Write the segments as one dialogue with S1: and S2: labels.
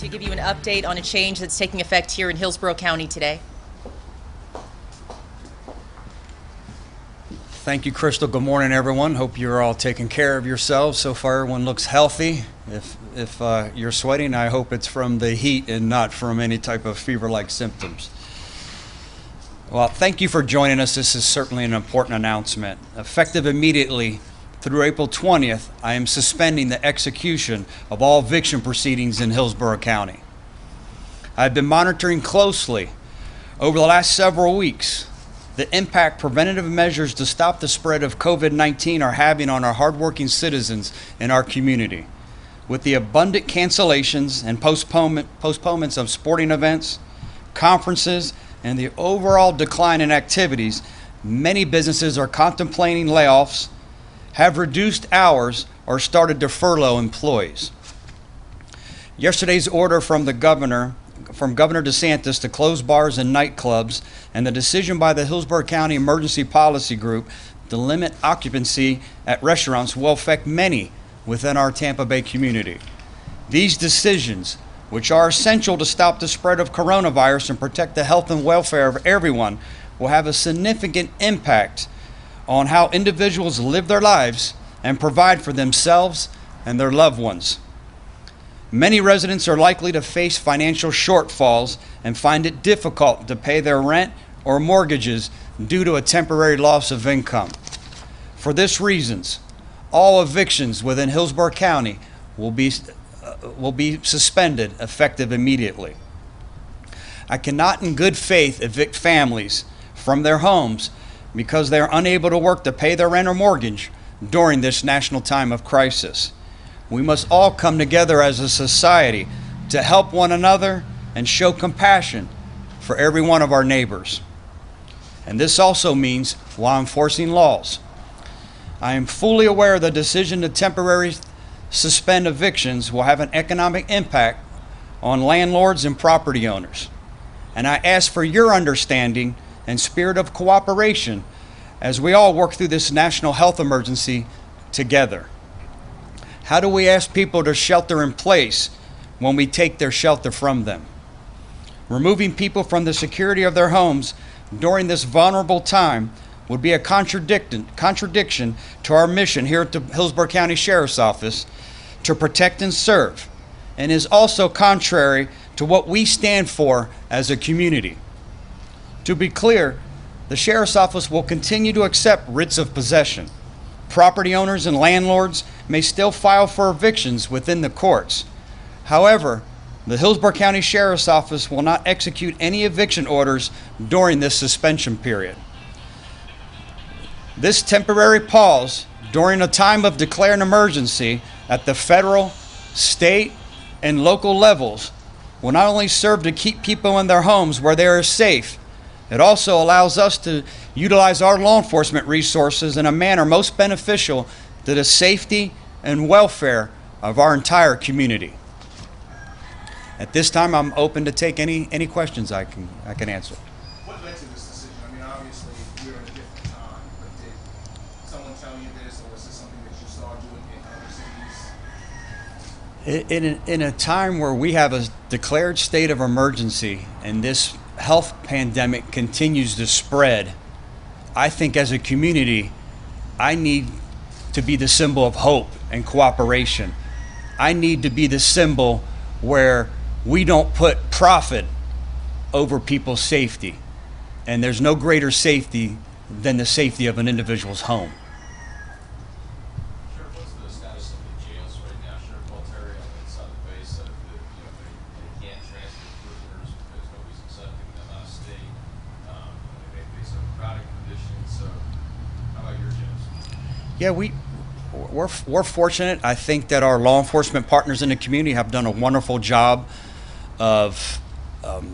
S1: to give you an update on a change that's taking effect here in Hillsborough County today.
S2: Thank you, Crystal. Good morning, everyone. Hope you're all taking care of yourselves. So far, everyone looks healthy. If you're sweating, I hope it's from the heat and not from any type of fever-like symptoms. Well, thank you for joining us. This is certainly an important announcement. Effective immediately through April 20th, I am suspending the execution of all eviction proceedings in Hillsborough County. I've been monitoring closely over the last several weeks the impact preventative measures to stop the spread of COVID-19 are having on our hardworking citizens in our community. With the abundant cancellations and postponements of sporting events, conferences, and the overall decline in activities, many businesses are contemplating layoffs, have reduced hours, or started to furlough employees. Yesterday's order from Governor DeSantis to close bars and nightclubs, and the decision by the Hillsborough County Emergency Policy Group to limit occupancy at restaurants will affect many within our Tampa Bay community. These decisions, which are essential to stop the spread of coronavirus and protect the health and welfare of everyone, will have a significant impact on how individuals live their lives and provide for themselves and their loved ones. Many residents are likely to face financial shortfalls and find it difficult to pay their rent or mortgages due to a temporary loss of income. For this reasons, all evictions within Hillsborough County will be suspended effective immediately. I cannot in good faith evict families from their homes because they are unable to work to pay their rent or mortgage during this national time of crisis. We must all come together as a society to help one another and show compassion for every one of our neighbors. And this also means while enforcing laws. I am fully aware the decision to temporarily suspend evictions will have an economic impact on landlords and property owners. And I ask for your understanding and spirit of cooperation as we all work through this national health emergency together. How do we ask people to shelter in place when we take their shelter from them? Removing people from the security of their homes during this vulnerable time would be a contradiction to our mission here at the Hillsborough County Sheriff's Office to protect and serve, and is also contrary to what we stand for as a community. To be clear, the Sheriff's Office will continue to accept writs of possession. Property owners and landlords may still file for evictions within the courts. However, the Hillsborough County Sheriff's Office will not execute any eviction orders during this suspension period. This temporary pause during a time of declared emergency at the federal, state, and local levels will not only serve to keep people in their homes where they are safe, it also allows us to utilize our law enforcement resources in a manner most beneficial to the safety and welfare of our entire community. At this time, I'm open to take any questions I can answer.
S3: What led to this decision? I mean, obviously, we're in a different time, but did someone tell you this, or was this something that you saw doing in other cities?
S2: In a time where we have a declared state of emergency and this health pandemic continues to spread, I think as a community, I need to be the symbol of hope and cooperation. I need to be the symbol where we don't put profit over people's safety. And there's no greater safety than the safety of an individual's home.
S4: Sheriff, what's the status of the jails right now? Sheriff Walter inside the base said that they can't transfer prisoners because nobody's accepting them out of state. They face a crowded condition. So how about your jails?
S2: Yeah, we're fortunate. I think that our law enforcement partners in the community have done a wonderful job of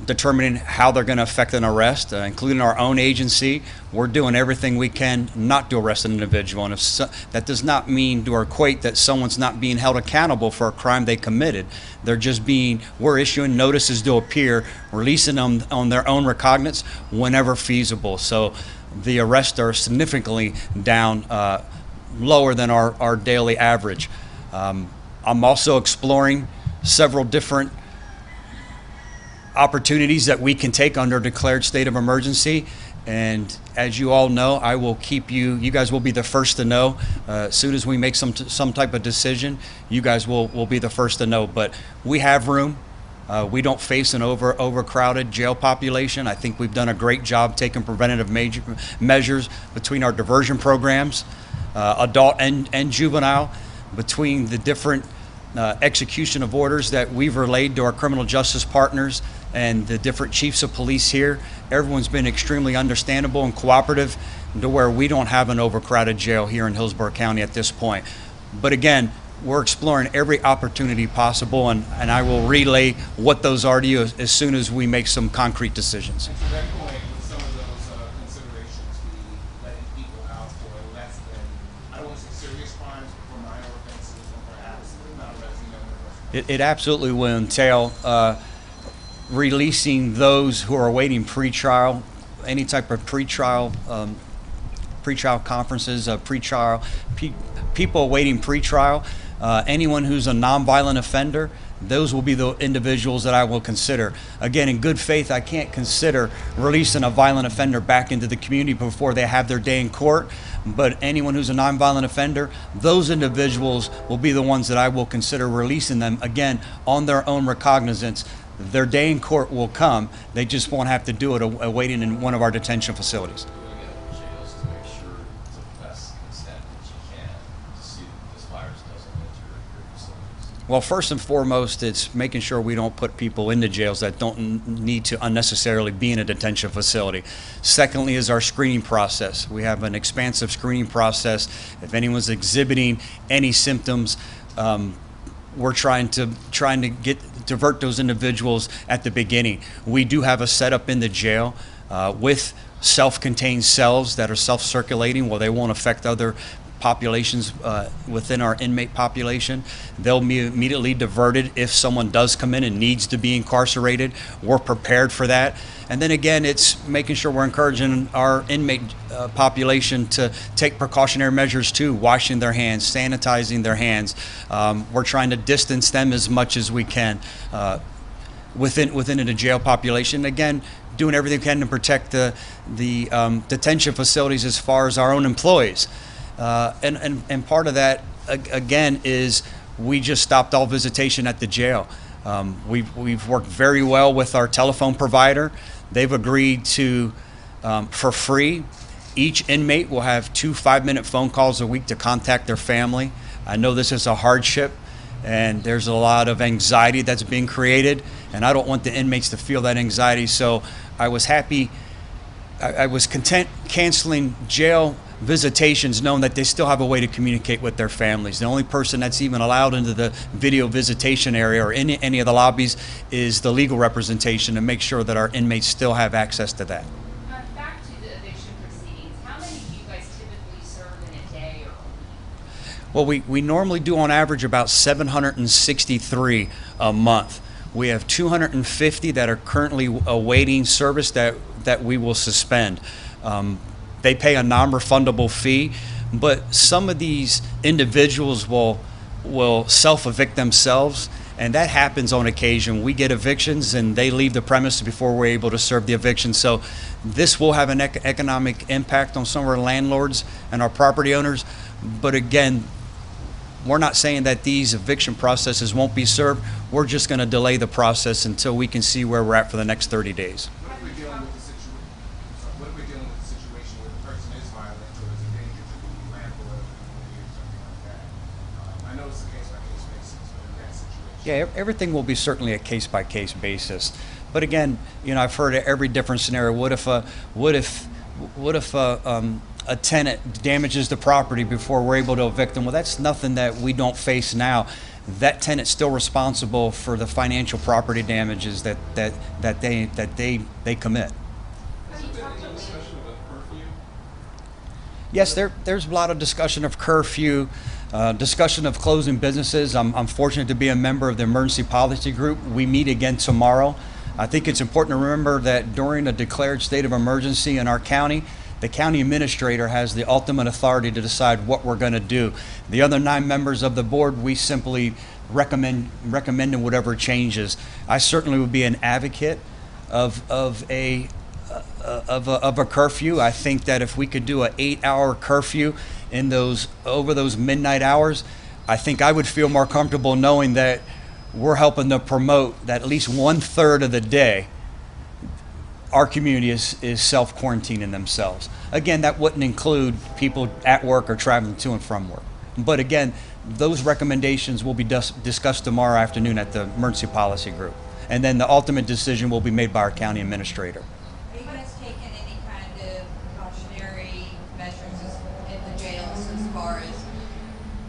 S2: determining how they're going to affect an arrest, including our own agency. We're doing everything we can not to arrest an individual, and that does not mean or equate that someone's not being held accountable for a crime they committed. We're issuing notices to appear, releasing them on their own recognizance whenever feasible. So the arrests are significantly down, lower than our daily average. I'm also exploring several different opportunities that we can take under declared state of emergency. And as you all know, I will keep you guys will be the first to know. As soon as we make some type of decision, you guys will be the first to know. But we have room. We don't face an overcrowded jail population. I think we've done a great job taking preventative measures between our diversion programs, adult and juvenile, between the different execution of orders that we've relayed to our criminal justice partners and the different chiefs of police here. Everyone's been extremely understandable and cooperative to where we don't have an overcrowded jail here in Hillsborough County at this point. But again, we're exploring every opportunity possible, and I will relay what those are to you as soon as we make some concrete decisions.
S3: And to that point, with some of those considerations, we letting people out for less than, I don't want to say serious crimes, but for minor offenses and perhaps not arresting them.
S2: It absolutely will entail releasing those who are awaiting pretrial, any type of pretrial conferences, people awaiting pretrial, anyone who's a nonviolent offender. Those will be the individuals that I will consider. Again, in good faith, I can't consider releasing a violent offender back into the community before they have their day in court. But anyone who's a nonviolent offender, those individuals will be the ones that I will consider releasing them, again, on their own recognizance. Their day in court will come. They just won't have to do it awaiting in one of our detention facilities.
S4: Doing it in jails to make sure to the best extent that you can to see that this virus doesn't enter your facilities?
S2: Well, first and foremost, it's making sure we don't put people into jails that don't need to unnecessarily be in a detention facility. Secondly is our screening process. We have an expansive screening process. If anyone's exhibiting any symptoms, we're trying to divert those individuals at the beginning. We do have a setup in the jail with self-contained cells that are self-circulating, where they won't affect other populations within our inmate population. They'll be immediately diverted if someone does come in and needs to be incarcerated. We're prepared for that. And then again, it's making sure we're encouraging our inmate population to take precautionary measures too, washing their hands, sanitizing their hands. We're trying to distance them as much as we can within the jail population. Again, doing everything we can to protect the detention facilities as far as our own employees. And part of that, again, is we just stopped all visitation at the jail. We've worked very well with our telephone provider. They've agreed to, for free, each inmate will have 2 5-minute phone calls a week to contact their family. I know this is a hardship, and there's a lot of anxiety that's being created, and I don't want the inmates to feel that anxiety. So I was happy, I was content canceling jail visitations, knowing that they still have a way to communicate with their families. The only person that's even allowed into the video visitation area or any of the lobbies is the legal representation, to make sure that our inmates still have access to that.
S5: Back to the eviction proceedings, how many do you guys typically serve in a day or a week?
S2: Well, we normally do on average about 763 a month. We have 250 that are currently awaiting service that we will suspend. They pay a non-refundable fee, but some of these individuals will self-evict themselves, and that happens on occasion. We get evictions and they leave the premise before we're able to serve the eviction. So this will have an economic impact on some of our landlords and our property owners. But again, we're not saying that these eviction processes won't be served. We're just going to delay the process until we can see where we're at for the next 30 days.
S3: What if we're dealing with the situation where the person is violent or is a danger to the landlord or the community or something like that? I know it's a case-by-case basis, but in that situation.
S2: Yeah, everything will be certainly a case-by-case basis. But again, I've heard every different scenario. What if a tenant damages the property before we're able to evict them? Well, that's nothing that we don't face now. That tenant's still responsible for the financial property damages that they commit. Yes, there's a lot of discussion of curfew, discussion of closing businesses. I'm fortunate to be a member of the emergency policy group. We meet again tomorrow. I think it's important to remember that during a declared state of emergency in our county, the county administrator has the ultimate authority to decide what we're going to do. The other 9 members of the board, we simply recommending whatever changes. I certainly would be an advocate of a curfew. I think that if we could do an 8-hour curfew in over those midnight hours, I think I would feel more comfortable knowing that we're helping to promote that at least 1/3 of the day our community is self-quarantining themselves. Again, that wouldn't include people at work or traveling to and from work. But again, those recommendations will be discussed tomorrow afternoon at the emergency policy group. And then the ultimate decision will be made by our county administrator.
S6: Are you guys taking any kind of precautionary measures in the jails as far as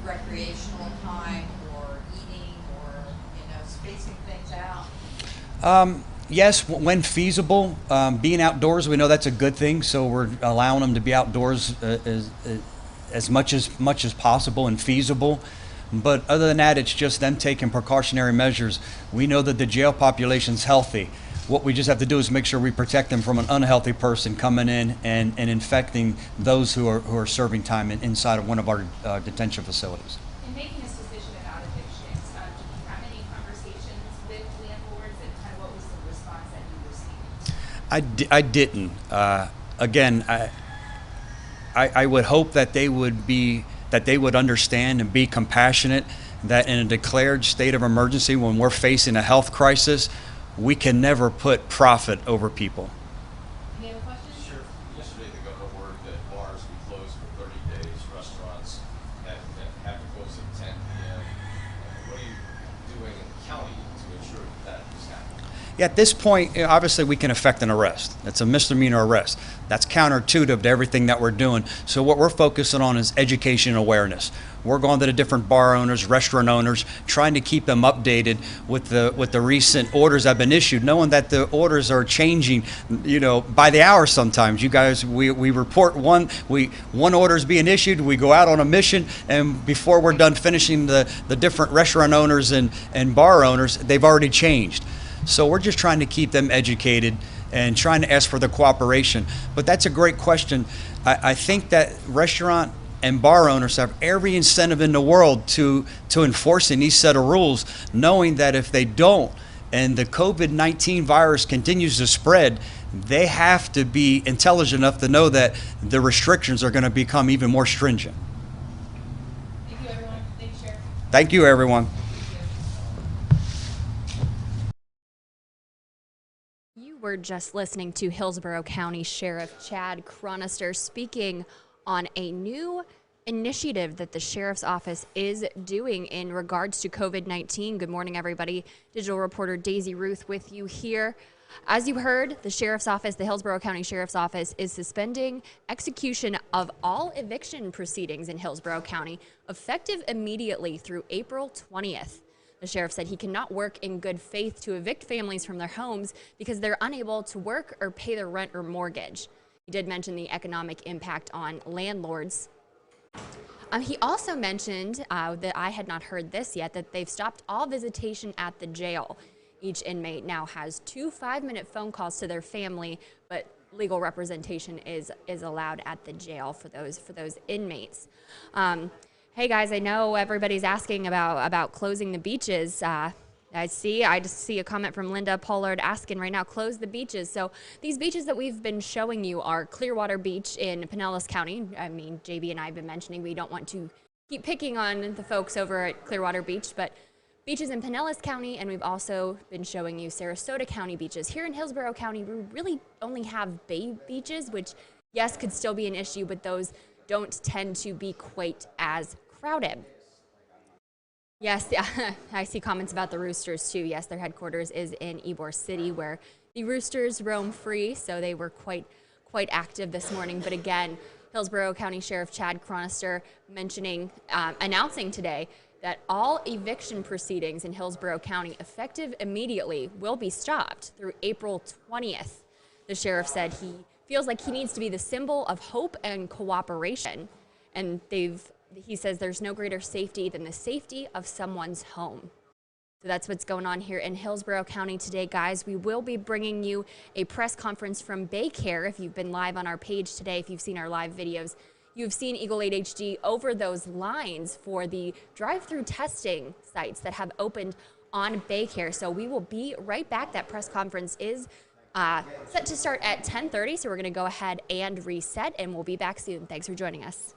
S6: recreational time or eating or, spacing things out?
S2: Yes, when feasible, being outdoors, we know that's a good thing. So we're allowing them to be outdoors as much as possible and feasible. But other than that, it's just them taking precautionary measures. We know that the jail population's healthy. What we just have to do is make sure we protect them from an unhealthy person coming in and infecting those who are serving time inside of one of our detention facilities.
S5: In making this decision about evictions, did you have any conversations with landlords, and kind of what was the response that you received?
S2: I didn't. Again, I would hope that they would understand and be compassionate that in a declared state of emergency, when we're facing a health crisis, we can never put profit over people.
S5: Any other questions?
S4: Sure. Yesterday they got the word that bars would close for 30 days, restaurants have to close at 10 p.m. What are you doing in the county to ensure that is happening?
S2: Yeah, at this point, obviously we can effect an arrest. That's a misdemeanor arrest. That's counterintuitive to everything that we're doing. So what we're focusing on is education and awareness. We're going to the different bar owners, restaurant owners, trying to keep them updated with the recent orders that have been issued, knowing that the orders are changing, by the hour sometimes. You guys, we report one order is being issued, we go out on a mission, and before we're done finishing the different restaurant owners and bar owners, they've already changed. So we're just trying to keep them educated and trying to ask for the cooperation. But that's a great question. I think that restaurant and bar owners have every incentive in the world to enforcing these set of rules, knowing that if they don't and the COVID-19 virus continues to spread, they have to be intelligent enough to know that the restrictions are going to become even more stringent.
S5: Thank you, everyone. Thank you, Sheriff.
S2: Thank you, everyone.
S7: We're just listening to Hillsborough County Sheriff Chad Chronister speaking on a new initiative that the Sheriff's Office is doing in regards to COVID-19. Good morning, everybody. Digital reporter Daisy Ruth with you here. As you heard, the Sheriff's Office, the Hillsborough County Sheriff's Office, is suspending execution of all eviction proceedings in Hillsborough County, effective immediately through April 20th. The sheriff said he cannot work in good faith to evict families from their homes because they're unable to work or pay their rent or mortgage. He did mention the economic impact on landlords. He also mentioned that I had not heard this yet, that they've stopped all visitation at the jail. Each inmate now has 2 5-minute phone calls to their family, but legal representation is allowed at the jail for those inmates. Hey guys, I know everybody's asking about closing the beaches. I just see a comment from Linda Pollard asking right now, close the beaches. So these beaches that we've been showing you are Clearwater Beach in Pinellas County. I mean, JB and I have been mentioning we don't want to keep picking on the folks over at Clearwater Beach, but beaches in Pinellas County, and we've also been showing you Sarasota County beaches. Here in Hillsborough County, we really only have bay beaches, which yes, could still be an issue, but those don't tend to be quite as crowded. Yes, I see comments about the Roosters too. Yes, their headquarters is in Ybor City, where the Roosters roam free, so they were quite active this morning. But again, Hillsborough County Sheriff Chad Chronister announcing today that all eviction proceedings in Hillsborough County, effective immediately, will be stopped through April 20th. The sheriff said he feels like he needs to be the symbol of hope and cooperation, and he says there's no greater safety than the safety of someone's home. So that's what's going on here in Hillsborough County today, guys. We will be bringing you a press conference from Baycare. If you've been live on our page today, if you've seen our live videos, you've seen Eagle 8 HD over those lines for the drive-through testing sites that have opened on Baycare. So we will be right back. That press conference is set to start at 10:30, so we're going to go ahead and reset, and we'll be back soon. Thanks for joining us.